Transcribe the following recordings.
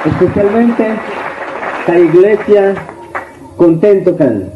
especialmente la iglesia contento can.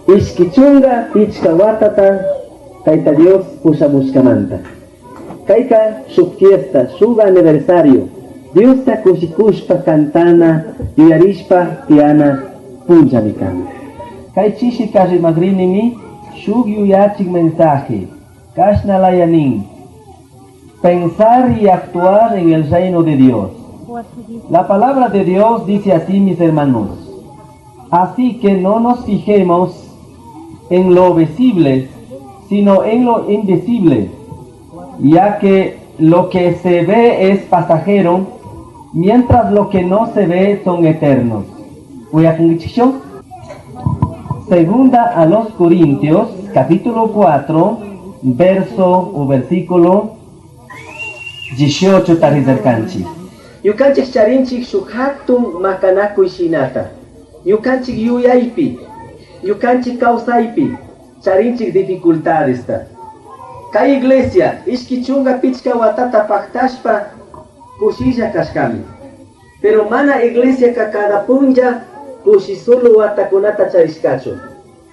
Iskichunga pichka watata, kaita Dios pusa buscamanta. Kaika su fiesta, su aniversario, Dios ta kusikushpa cantana, yuyarishpa tiana punjamikan. Kai chishi kaji magrini mi, shug yuyachik mensaje, kashna layanin, pensar y actuar en el reino de Dios. La palabra de Dios dice así, mis hermanos. Así que no nos fijemos en lo visible, sino en lo invisible, ya que lo que se ve es pasajero, mientras lo que no se ve son eternos. Segunda a los Corintios, capítulo 4, verso o versículo 18 tarizarkanchi. Yukanchik charinchik shukhatun makanakuy shinata. Yukanchik yuyaypi, yukanchik kausaypi, charinchik dificultades ta. Kay iglesia, ishkichunga pichka watata paktashpa, kushilla kashkami. Pero mana iglesia ka cada punja, kushi solo watakunata charishkacho.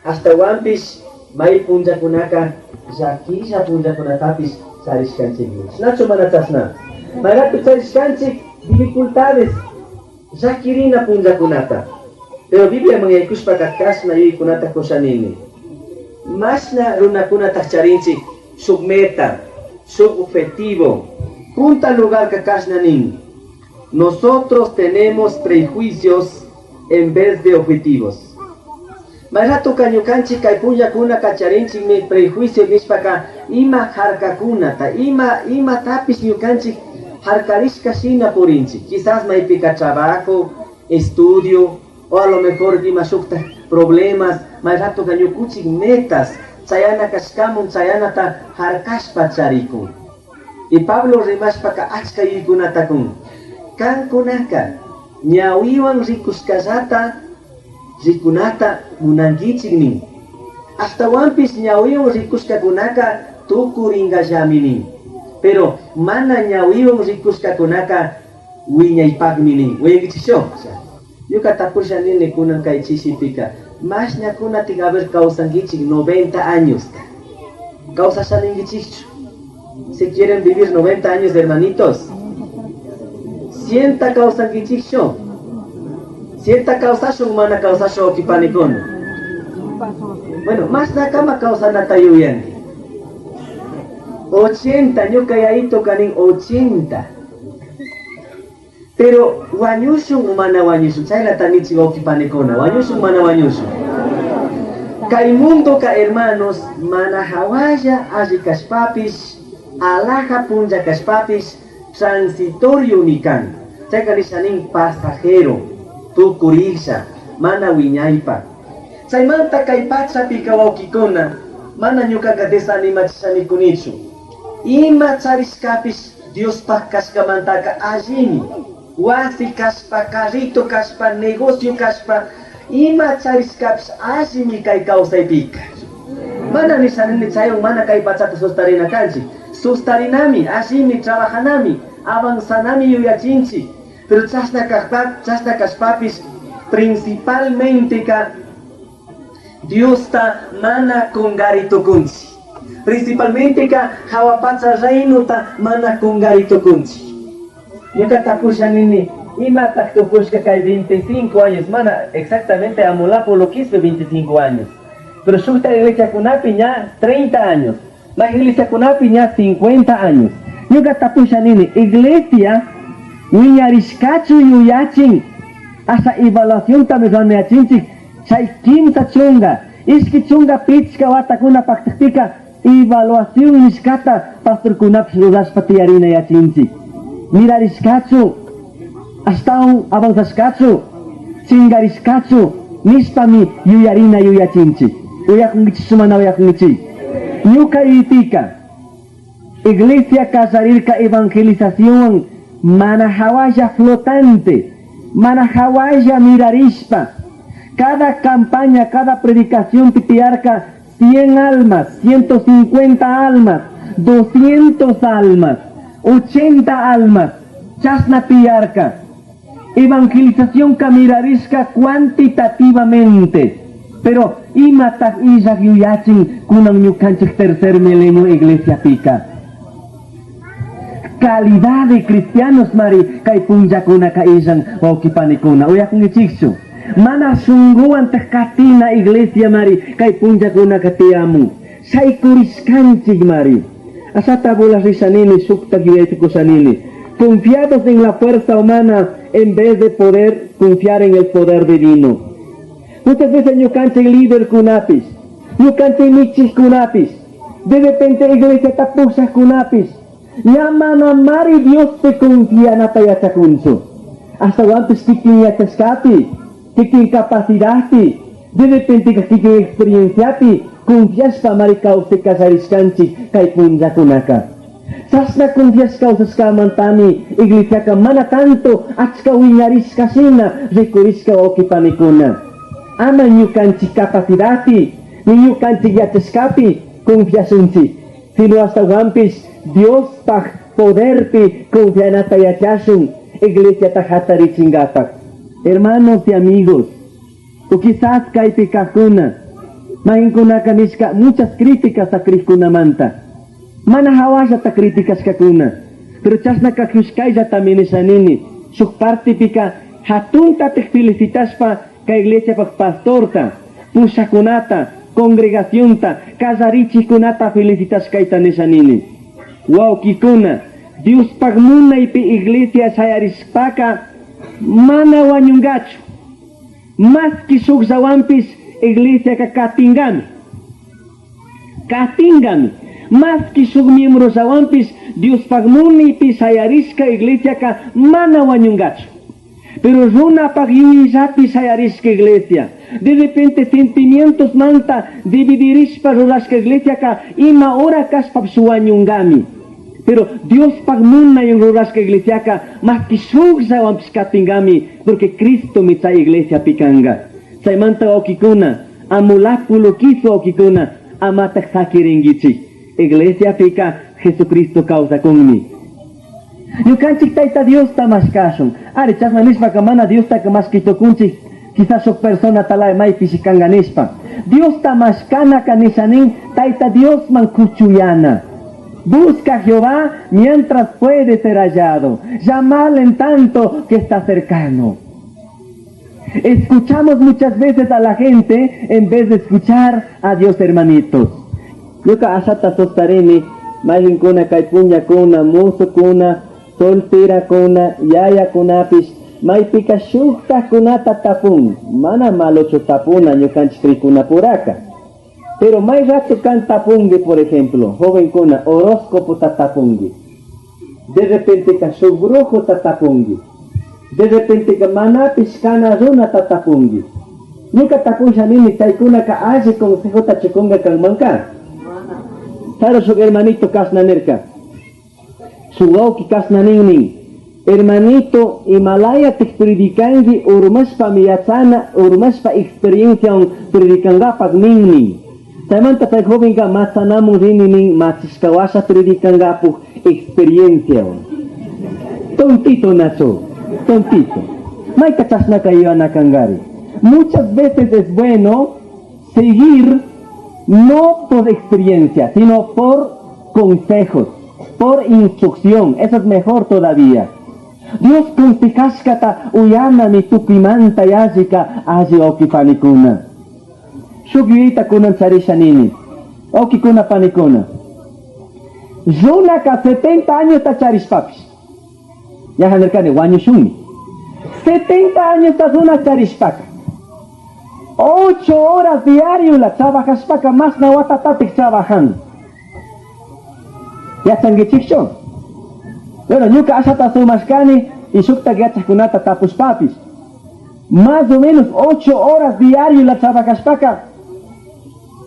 Hasta wampish, may punja kunaka, jakisha punja kunatapis charishkanchik. Nacho mana chasna. Magatu charishkanchik, dificultades, jakirina punja kunata. Pero Biblia mengikushpa kakasna yui kunata koshanini. Masna runa kunata charinchik, submeta, subobjetivo, punta lugar kakasna nin. Nosotros tenemos prejuicios en vez de objetivos. Marato kanyukanchik kay punya kuna kacharinchik mi prejuicio mishpaka ima harkakunata, ima tapis nyukanchik harkarishka shina purinchik. Quizás maipika trabajo, estudio, o a lo mejor ima shukta problemas, marato kanyukuchik metas, chayana kashkamun chayana ta harkashpa charikun. Y Pablo rimashpaka achka yuykunatakun. Kan kunaka ñawiwan rikuskallata rikunata munankichik nin. Hasta wampis ñawiwan rikuskakunaka tukuringallami nin. Pero mana ñawiwan rikuskakunaka wiñaypakmi nin. Wiñaychisho. Yuka tapusha nini kunan kay chisipika. Mas ñakuna tigaber causankichik 90 años. Causashaninkichikchu. Si quieren vivir 90 años, hermanitos, sienta causa kichiksho. Sienta causa shon mana causa sho kipanikon. Bueno, más nakama causa natayuyan. 80, yo kayaito kanin 80. Pero wanyushun mana wanyushun. Chayla tanichi go kipanikona. Wanyushun mana wanyushun. Kay mundo ka hermanos, mana hawaya ajikaspapis, alaja punja kaspapis, transitorio nikan. Chaykanishanin pasajero, tukurisa, mana wiñaypa. Chaymanta kay pachapi kawawkikuna, mana ñukaqa desanimachishanikunichu. Ima chariskapis Dios kashkamantaka allini. Wasi kashpa, carrito kashpa, negocio kashpa, ima chariskapis allimi kay kawsaypika. Mana nishanini chayon mana kay pachata sustarina kanchi. Sustarinami, allimi trabajanami, avanzanami yuyachinchi. Pero chasna kashpapis, principalmente ka Dios ta mana kungaritukunchi. Principalmente ka hawapacha reino ta mana kungaritukunchi. Yuka tapushanini, ima taktupushka kay 25 años, mana exactamente amulapo lo quispe 25 años. Pero shukta iglesia kunapi ya 30 años. La iglesia kunapi ya 50 años. Yuka tapushanini, iglesia Wiñarishkachu yuyachin asa evaluación también achinchik chay quinta chunga iski chunga pichka watakuna paktiktika evaluación niskata pastor kunap rudashpa tiarina yachinchik mirarishkachu hasta un avanzashkachu chingarishkachu nispami yuyarina yuyachinchik uyakungichi sumana uyakungichi ñuka yuyipika iglesia kasarirka evangelización mana hawaya flotante, mana hawaya mirarishpa. Cada campaña, cada predicación tipiarca 100 almas, 150 almas, 200 almas, 80 almas. Chasna piarca. Evangelización camirarisca cuantitativamente. Pero imatak Isaac yuyachin kunang ñukanchik tercer milenio iglesia pica. Calidad de cristianos mari kay punjakuna ka isang wakipanikuna. Uyak ngichiksu. Mana sungguhan tekatina iglesia mari kay punjakuna katiamu. Say kuriskanchik mari. Asata bolas risanini sukta giyaytuko sanini. Confiados en la fuerza humana en vez de poder confiar en el poder divino. Muchas veces yo canto líder kunapis, yo canto michis kunapis, de repente iglesia tapusas kunapis, llaman a mari Dios te confía en atayata kunso. Hasta antes kikin yachaskati, kikin capacidati, de repente kikin experienciati, confias pa mari causa kasariskanchi kay punja kunaka. Sasna confias causas ka mantani, iglesia ka mana tanto, atska winyaris kasina, rekoris ka okipanikuna. Ama nyukanchi capacidati, nyukanchi yachaskapi, confiasunchi. Sino hasta wampis, Dios pag poderpi, confianata yachasun, iglesia tajatari chingapak. Hermanos y amigos, o quizás kaipi kakuna, mahinkuna kaniska muchas críticas a Krishna manta. Mana hawasya ta críticas kakuna, pero chasna kakuskaya también esanini, sukparti pika, hatunta te felicitas pa, ka iglesia pag pastorta, pusakunata, congregacionta, casarichi kunata felicitas kaita nesanini. Wow kikuna, Dios pagmuna ipi iglesia sayarispaka, mana wanyungachu. Mas kisuk zawampis iglesia ka katingami. Katingami. Mas kisuk miembro zawampis, Dios pagmuna ipi sayariska iglesia ka mana wanyungachu. Pero runa pagyuizapi sayariska iglesia. De repente sentimientos manta dividiris parolaska iglesia ka ima ora kas papsuanyungami. Pero Dios pagmuna yung rolaska iglesia ka makisug sa wampiskatingami porque Cristo mitsa iglesia pikanga. Say manta okikuna amulapulo kiso okikuna amatak sakiringichi. Iglesia pika Jesucristo causa conmi. Yukanchik taita Dios ta mas kason. Ari chasna nispa kamana Dios ta mas kitokunchik. Quizás su persona talay may pisikanga nispa. Dios ta mas kana kanisanin taita Dios man kuchuyana. Busca a Jehová mientras puede ser hallado. Llámale en tanto que está cercano. Escuchamos muchas veces a la gente en vez de escuchar a Dios, hermanitos. Yuka asata sostarini, mayin kuna kaipunya kuna, muso kuna, soltera kuna, yaya kunapis, may pika shukta kuna tatapun, mana malocho tapuna ñukanchikri kuna puraka. Pero may rato kan tapungi, por ejemplo, joven kuna, horóscopo tatapungi. De repente ka subrujo tatapungi. De repente ka manapis kana runa tatapungi. Ñuka tapunsha nini taikuna ka aje consejo tachikunga kang mangka. Taro su hermanito kasnanerka. Sugauki kasnaninning. Hermanito, Himalaya te predicangi urmaspa miyatsana, urmaspa experiencia on predicanga pagninning. Tamanta tay joven ka matsanamu rinining matsiskawasa predicanga pu experiencia on. Tontito naso, tontito. May kachas na kayo anakangari. Muchas veces es bueno seguir no por experiencia, sino por consejos, por instrucción. Eso es mejor todavía. Dios kuntikashkata uyana ni tupimanta yajika aji okipanikuna. Shugyuita kunan charishanini. Okikuna panikuna. Zuna ka 70 años ta charispapis. Ya hanerkane wanyu shumi. 70 años ta zuna charispaka. 8 horas diario la trabajaspaka más na watatatik trabajando. Ya changichikshon. Bueno, ñuka asata sumaskani y sukta kunata tapus papis. Más o menos 8 horas diario la trabajaspaka.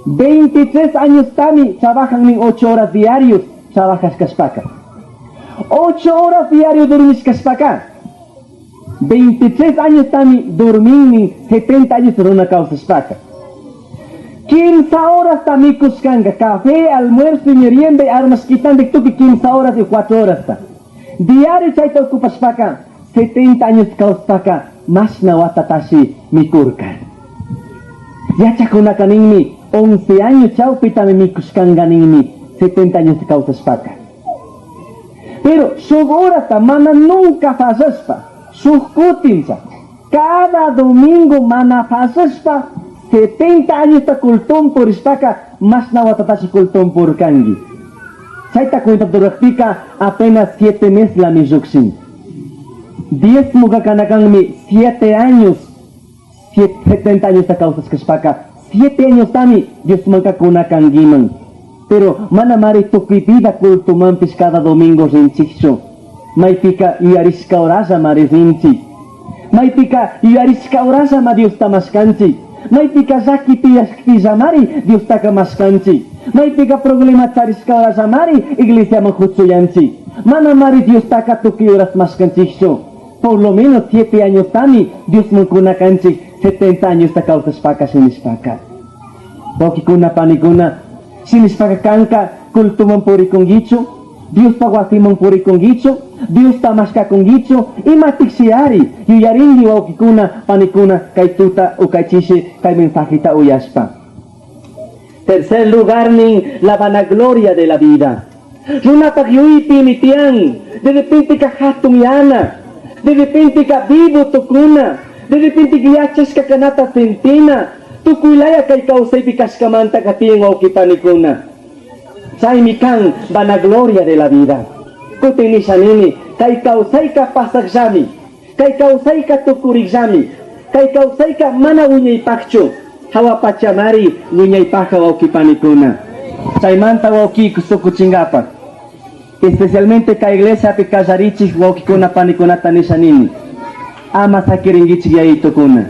23 años tami trabajan en 8 horas diarios trabajas kaspaka. 8 horas diario dormis kaspaka. 23 años tami dormin 70 años en una causa spaka. 15 horas tami kuskanga, café, almuerzo y merienda, armas quitan de tuki 15 horas y 4 horas ta. Diario chaita ocupas spaka, 70 años kauspaka mas nawatatashi mikurkan. Yachakuna kaninmi 11 años chawpita mikuskan ganinmi 70 años kauspaka. Pero sugurata mana nunca fasaspa, sukutinsa. Cada domingo mana fasaspa 70 años ta kultum por ispaka mas nawatatashi kultum por kangi. Saita cuenta durapika apenas 7 meses la misuksin. 10 muka kanakangmi 7 años 70 años ta causas kespaka 7 años tami Dios mangka kunakan giman. Pero mana mari tukipida kultumampis cada domingo rinchicho. Maipika iariska orasa mari rinchi. Maipika iariska orasa ma Dios tamaskanchi. Maipika zaki pizamari Dios takamaskanchi. Maipika problema tariska orasa mari iglesia mahutsuyanchi. Mana mari Dios takatuki oras maskanchicho. Por lo menos 7 años tami Dios menggunakanchi 70 años ta kautas sinispaka. Boki kuna panikuna sinispaka kanka kultuman puri kong gicho, Dios pagwatimang puri kong gicho, Dios tamaska kong gicho, imatik siari, yuyaringi boki kuna panikuna kay tuta o kay chisi kay mensajita uyaspa. Tercer lugar ning la vanagloria de la vida. Runa pagyuipi mitiang, de repente ka hatung yana, de repente ka vivo tukuna, de repente giyachas ka kanata centina, tukulaya kay kausay pikas kamanta kating o kipanikuna. Saimikan vanagloria de la vida. Kutinisanini, kay kausay ka pasagsami, kay kausay ka tukurigzami, kay kausay ka mana unyay pakcho, hawa pachamari unyay pakaw o kipanikuna. Saimanta o ki kusukuchingapa. Especialmente ka iglesia pikazarichis o kikuna panikuna tanisanini. Ama sakiringichi ya itukuna.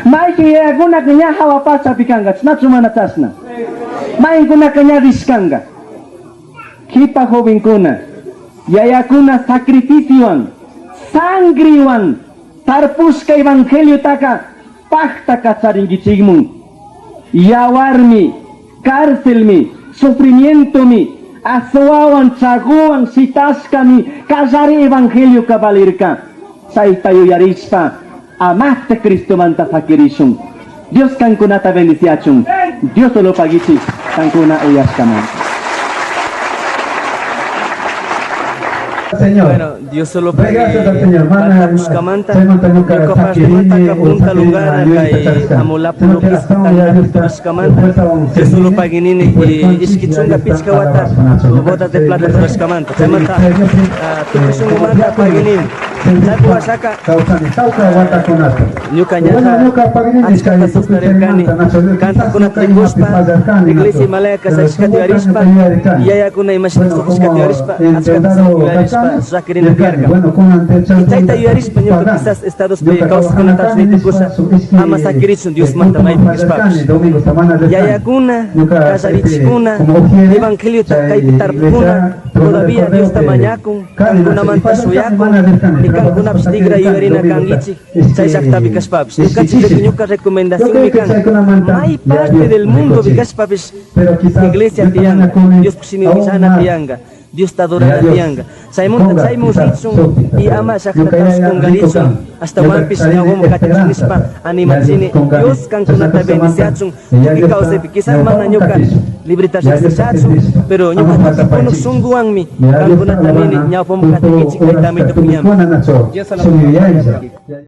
Maiki ya guna kanya hawa pasa pikanga, tsnatsumana tasna. Maiki guna kanya diskanga. Kita joven kuna, yaya kuna sacrificiuan, sangriwan, tarpuska evangelio taka, pakta katsaringichigmun. Yawarmi, cárcelmi, sufrimientomi, asoawan, chaguan, sitaskami, kasari evangelio kabalirka. Saitayo yarispa, amate Cristo manta sakirisum. Dios kan kunata bendiciachum, Dios solo pagichi, kan kuna uyaskaman. Señor. Bueno, Dios solo Gracias al Señor. Mana buscamanta, nunca kabunta lugar kay amulapulo buscamanta. Dios solo paginini iskichunga pichkawata, bota de plata buscamanta. Semanta, tukusung manta paginin. Satu asaka nyuka askata sustarikani kanta kuna triguspa iglesia malaya kasashkati arispa yaya kuna imashita sukuskati arispa askata arispa sakirina karga itaita arispa nyuka quizás estados pecados kuna tasniti kusa ama sakirisun Dios manta mai pispaps yaya kuna kasarich kuna evangelio takai tarpuna todavía Dios tamanyakun kuna manta suyakun kan kuna pstigra yuarina kangichi sai sakta bikas paps kachi nyuka recomendación mikan mai parte del mundo bikas paps iglesia tianga Dios kusini sana tianga Dios tadora tianga sai musitsung i ama sakta tas kongalichung hasta mampis ngawom katinispa animatsini Dios kan kuna tabendiciachung ikaw sa pikisan mana nyuka libertas sachung pero nyuka punok sungguang mi kan kuna tamini nyapom katikichi kay tamito punyam.